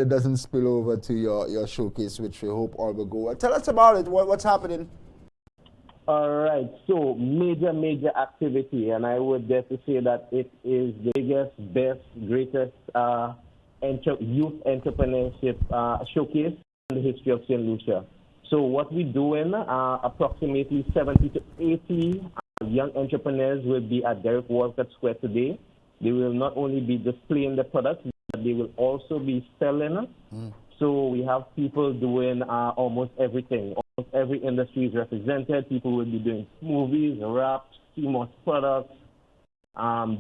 it doesn't spill over to your showcase, which we hope all will go well. Tell us about it. What's happening? All right, so major activity, and I would dare to say that it is the biggest, best, greatest youth entrepreneurship showcase in the history of St. Lucia. So what we're doing, approximately 70 to 80 young entrepreneurs will be at Derek Walcott Square today. They will not only be displaying the products, but they will also be selling. So we have people doing almost everything. Almost every industry is represented. People will be doing movies, wraps, CMOS products,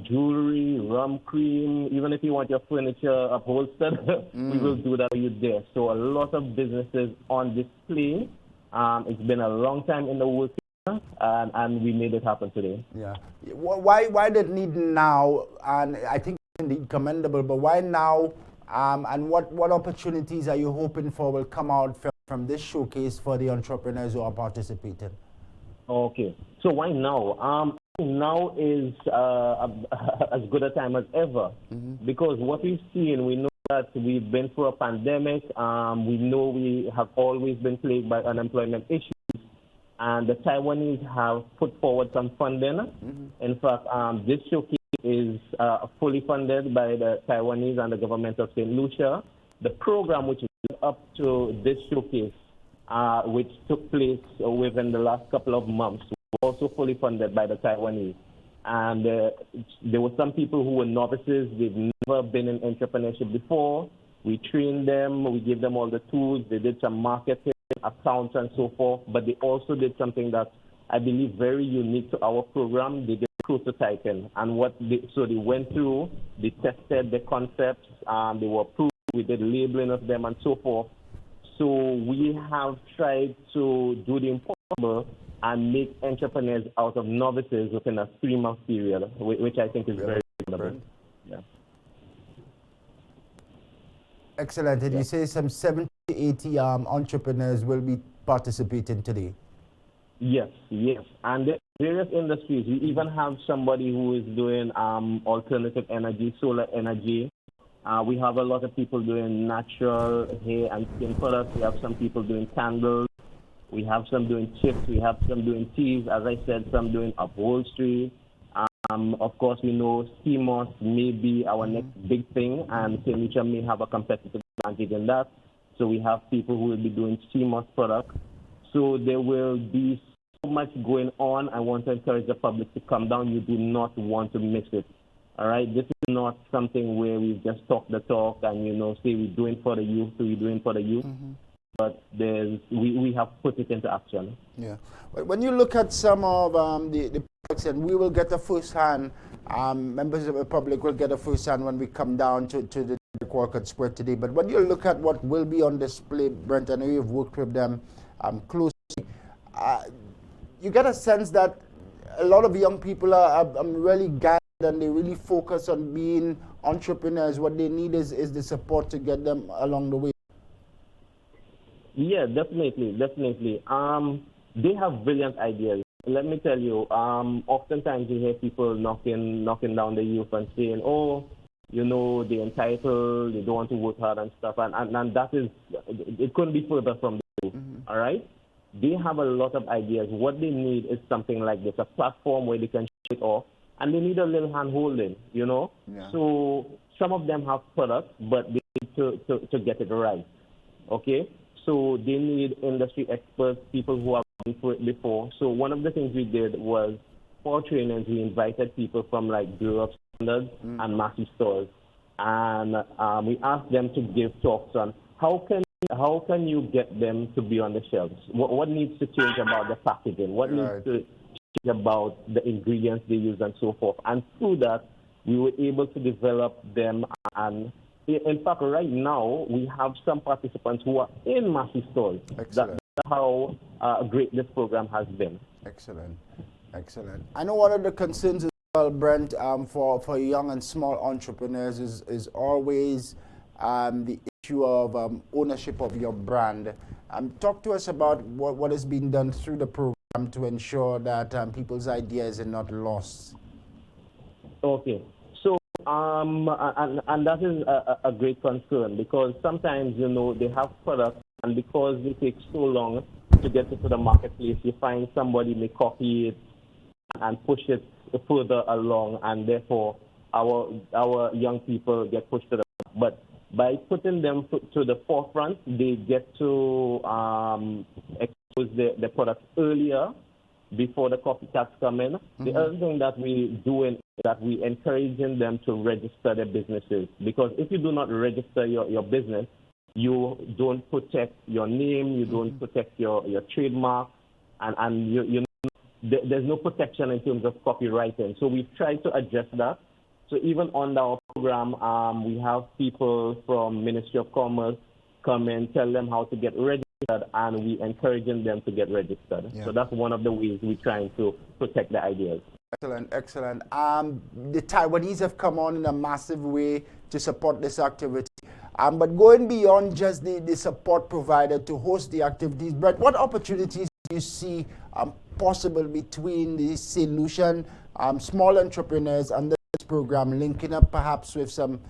jewelry, rum cream. Even if you want your furniture upholstered, we will do that for you there. So a lot of businesses on display. It's been a long time in the works, and we made it happen today. Yeah. Why the need now? And I think it's indeed commendable, but why now? And what opportunities are you hoping for will come out from this showcase for the entrepreneurs who are participating? Okay. So why now? Now is as good a time as ever, because what we've seen, we know that we've been through a pandemic. We know we have always been plagued by unemployment issues, and the Taiwanese have put forward some funding. In fact, this showcase is fully funded by the Taiwanese and the government of St. Lucia. The program which is up to this showcase, which took place within the last couple of months, also fully funded by the Taiwanese. And there were some people who were novices. They've never been in entrepreneurship before. We trained them. We gave them all the tools. They did some marketing, accounts, and so forth. But they also did something that I believe very unique to our program. They did prototyping. And so they went through, they tested the concepts, they were approved. We did labeling of them and so forth. So we have tried to do the impossible and make entrepreneurs out of novices within a 3-month period, which I think is very reasonable. Yeah. Excellent. Did you say some 70 to 80 entrepreneurs will be participating today? Yes. And the various industries. We even have somebody who is doing alternative energy, solar energy. We have a lot of people doing natural hair and skin products. We have some people doing candles. We have some doing chips. We have some doing teas. As I said, some doing upholstery. Of course, we know CMOS may be our next big thing, and St. Lucia may have a competitive advantage in that. So we have people who will be doing CMOS products. So there will be so much going on. I want to encourage the public to come down. You do not want to miss it. All right? This is not something where we just talk the talk and, say we're doing for the youth, But we have put it into action. Yeah. When you look at some of the products, and we will get a first-hand, members of the public will get a first-hand when we come down to the Walcott Square today. But when you look at what will be on display, Brent, I know you've worked with them closely, you get a sense that a lot of young people are really guided and they really focus on being entrepreneurs. What they need is the support to get them along the way. Yeah, definitely. They have brilliant ideas. Let me tell you, oftentimes you hear people knocking down the youth and saying, they're entitled, they don't want to work hard and stuff. And that is, it couldn't be further from the truth, all right? They have a lot of ideas. What they need is something like this, a platform where they can show it off, and they need a little hand-holding, Yeah. So some of them have products, but they need to get it right, okay? So they need industry experts, people who have been through it before. So one of the things we did was, for trainers, we invited people from like Bureau of Standards and Massey stores. And we asked them to give talks on how can you get them to be on the shelves? What needs to change about the packaging? What needs to change about the ingredients they use and so forth? And through that, we were able to develop them. And in fact, right now, we have some participants who are in Massey stores. Excellent. That's how great this program has been. Excellent. I know one of the concerns as well, Brent, for young and small entrepreneurs is always the issue of ownership of your brand. Talk to us about what has been done through the program to ensure that people's ideas are not lost. Okay. So And that is a great concern because sometimes, they have products and because they take so long to get it to the marketplace, you find somebody may copy it and push it further along, and therefore our young people get pushed to the back. But by putting them to the forefront, they get to expose the products earlier before the copycats come in. Mm-hmm. The other thing that we do is that we encouraging them to register their businesses, because if you do not register your business, you don't protect your name, you don't protect your trademark, and there's no protection in terms of copywriting. So we've tried to address that. So even on our program, we have people from Ministry of Commerce come and tell them how to get registered, and we encouraging them to get registered. Yeah. So that's one of the ways we're trying to protect the ideas. Excellent, excellent. The Taiwanese have come on in a massive way to support this activity. But going beyond just the support provided to host the activities, Brent, what opportunities do you see possible between the St. Lucian small entrepreneurs and this program, linking up perhaps with some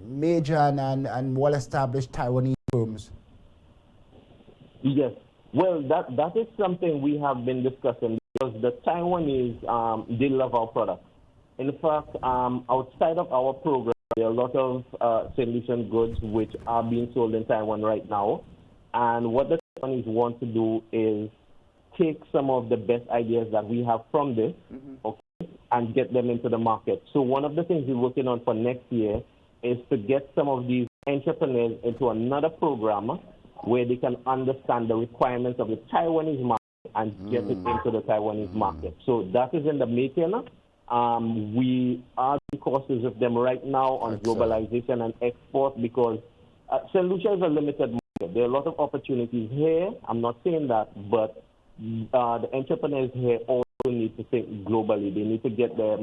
major and well-established Taiwanese firms? Yes. Well, that is something we have been discussing, because the Taiwanese, they love our products. In fact, outside of our program, there are a lot of St. Lucian goods which are being sold in Taiwan right now. And what the Taiwanese want to do is take some of the best ideas that we have from this, okay, and get them into the market. So one of the things we're working on for next year is to get some of these entrepreneurs into another program where they can understand the requirements of the Taiwanese market and get it into the Taiwanese market. So that is in the making. We are doing courses with them right now on globalization and export, because St. Lucia is a limited market. There are a lot of opportunities here. I'm not saying that, but the entrepreneurs here also need to think globally. They need to get their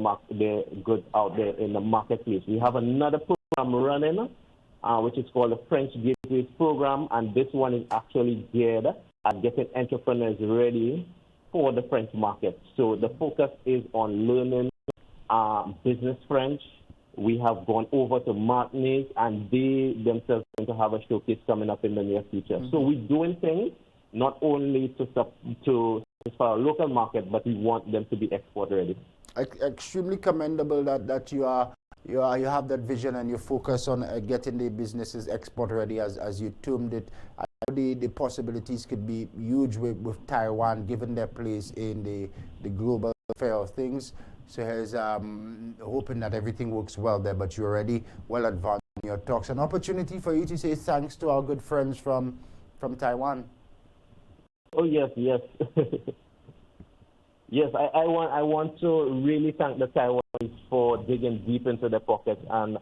goods out there in the marketplace. We have another program running, which is called the French Gateways Program, and this one is actually geared at getting entrepreneurs ready for the French market. So the focus is on learning business French. We have gone over to Martinique, and they themselves are going to have a showcase coming up in the near future. So we're doing things not only to satisfy our local market, but we want them to be export ready. Extremely commendable that you have that vision and you focus on getting the businesses export ready, as you termed it. I know the possibilities could be huge with Taiwan, given their place in the global affair of things. So here's hoping that everything works well there, but you're already well advanced in your talks. An opportunity for you to say thanks to our good friends from Taiwan. Oh, yes. Yes, I want to really thank the Taiwanese for digging deep into their pockets and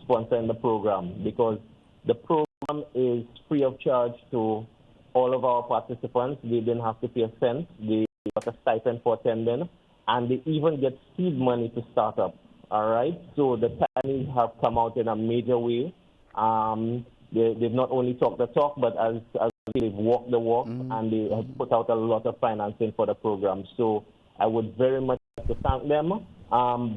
sponsoring the program, because the program is free of charge to all of our participants. They didn't have to pay a cent. They got a stipend for attending, and they even get seed money to start up. All right? So the Taiwanese have come out in a major way. They've not only talked the talk, but as they've walked the walk, and they have put out a lot of financing for the program. So I would very much like to thank them.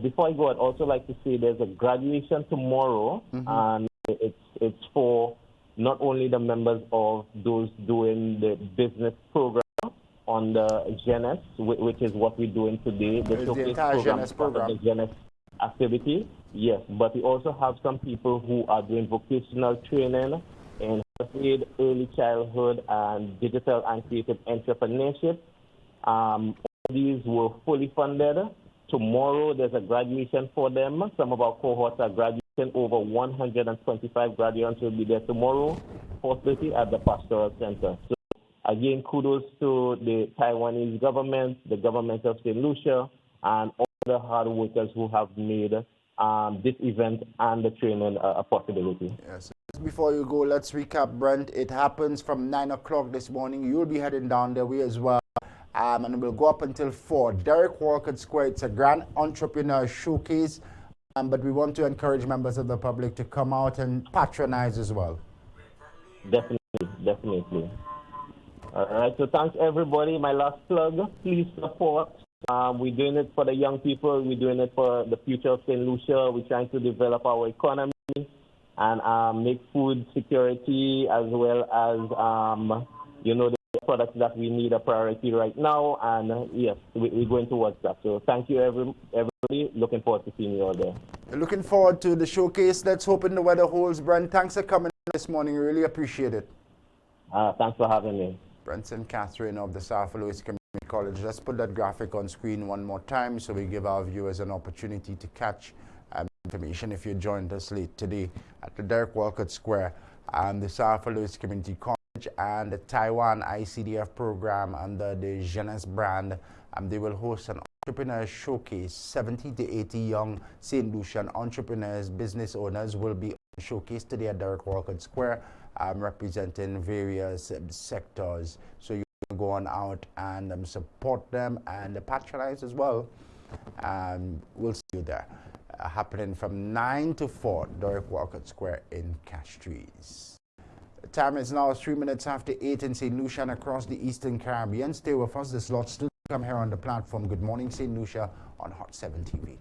Before I go, I'd also like to say there's a graduation tomorrow, and it's for not only the members of those doing the business program on the GENES, which is what we're doing today, the showcase program. The GENES activity, yes, but we also have some people who are doing vocational training in health aid, early childhood, and digital and creative entrepreneurship. All these were fully funded. Tomorrow there's a graduation for them. Some of our cohorts are graduating. Over 125 graduates will be there tomorrow, 4:30 at the Pastoral Center. So again, kudos to the Taiwanese government, the government of St. Lucia, and all the hard workers who have made this event and the training a possibility. Yes. Before you go, let's recap, Brent. It happens from 9 o'clock this morning. You'll be heading down there, we as well. And we'll go up until 4. Derek Walcott Square, it's a grand entrepreneur showcase. But we want to encourage members of the public to come out and patronize as well. Definitely. All right, so thanks everybody. My last plug, please support We're doing it for the young people. We're doing it for the future of St. Lucia. We're trying to develop our economy and make food security as well as, the products that we need a priority right now. And yes, we're going towards that. So thank you, everybody. Looking forward to seeing you all there. Looking forward to the showcase. Let's hope the weather holds. Brent, thanks for coming this morning. Really appreciate it. Thanks for having me. Brent and Catherine of the South Louis Community College. Let's put that graphic on screen one more time so we give our viewers an opportunity to catch information. If you joined us late today at the Derek Walcott Square, the South Louis Community College and the Taiwan ICDF program under the Jeunesse brand, they will host an entrepreneur showcase. 70 to 80 young St. Lucian entrepreneurs, business owners will be showcased today at Derek Walcott Square, representing various sectors. So you can go on out and support them and patronize as well. We'll see you there. Happening from 9 to 4, Derek Walcott Square in Castries. The time is now 3 minutes after 8 in St. Lucia and across the Eastern Caribbean. Stay with us. This lot still come here on the platform. Good morning, St. Lucia on Hot 7 TV.